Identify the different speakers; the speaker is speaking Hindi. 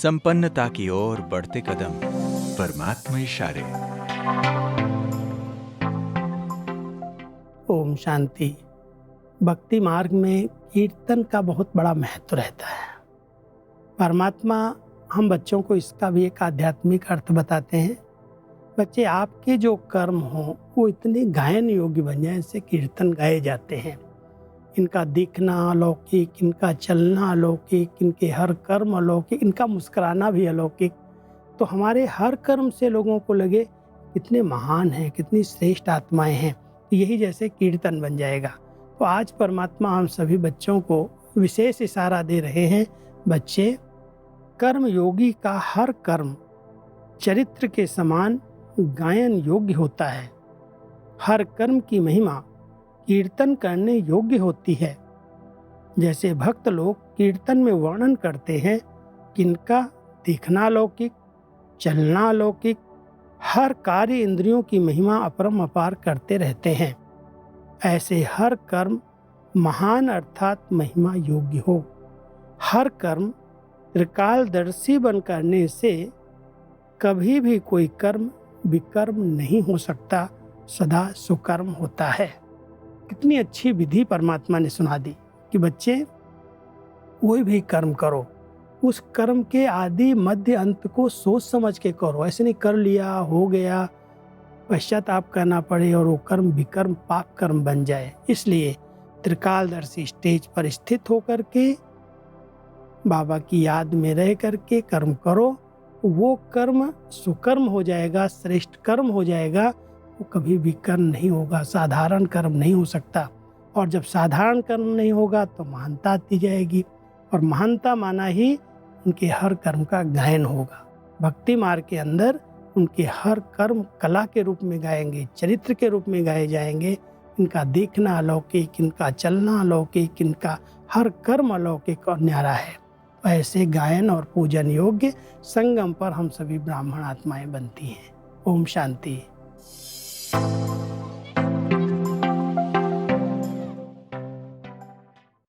Speaker 1: संपन्नता की ओर बढ़ते कदम, परमात्मा इशारे।
Speaker 2: ओम शांति। भक्ति मार्ग में कीर्तन का बहुत बड़ा महत्व रहता है। परमात्मा हम बच्चों को इसका भी एक आध्यात्मिक अर्थ बताते हैं। बच्चे, आपके जो कर्म हों वो इतने गायन योग्य बन जाएं, इससे कीर्तन गाए जाते हैं। इनका दिखना अलौकिक, इनका चलना अलौकिक, इनके हर कर्म अलौकिक, इनका मुस्कुराना भी अलौकिक। तो हमारे हर कर्म से लोगों को लगे कितने महान हैं, कितनी श्रेष्ठ आत्माएं हैं। यही जैसे कीर्तन बन जाएगा। तो आज परमात्मा हम सभी बच्चों को विशेष इशारा दे रहे हैं। बच्चे, कर्म योगी का हर कर्म चरित्र के समान गायन योग्य होता है। हर कर्म की महिमा कीर्तन करने योग्य होती है। जैसे भक्त लोग कीर्तन में वर्णन करते हैं कि इनका दिखना अलौकिक, चलना अलौकिक, हर कार्य इंद्रियों की महिमा अपरम अपार करते रहते हैं। ऐसे हर कर्म महान अर्थात महिमा योग्य हो। हर कर्म त्रिकालदर्शी बन करने से कभी भी कोई कर्म विकर्म नहीं हो सकता, सदा सुकर्म होता है। कितनी अच्छी विधि परमात्मा ने सुना दी कि बच्चे, कोई भी कर्म करो, उस कर्म के आदि मध्य अंत को सोच समझ के करो। ऐसे नहीं कर लिया, हो गया, पश्चाताप करना पड़े और वो कर्म विकर्म पाप कर्म बन जाए। इसलिए त्रिकालदर्शी स्टेज पर स्थित होकर के बाबा की याद में रह करके कर्म करो। वो कर्म सुकर्म हो जाएगा, श्रेष्ठ कर्म हो जाएगा। वो कभी भी कर्म नहीं होगा, साधारण कर्म नहीं हो सकता। और जब साधारण कर्म नहीं होगा तो महानता आती जाएगी, और महानता माना ही उनके हर कर्म का गायन होगा। भक्ति मार्ग के अंदर उनके हर कर्म कला के रूप में गाएंगे, चरित्र के रूप में गाए जाएंगे। इनका देखना अलौकिक, इनका चलना अलौकिक, इनका हर कर्म अलौकिक और न्यारा है। ऐसे गायन और पूजन योग्य संगम पर हम सभी ब्राह्मण आत्माएं बनती हैं। ओम शांति।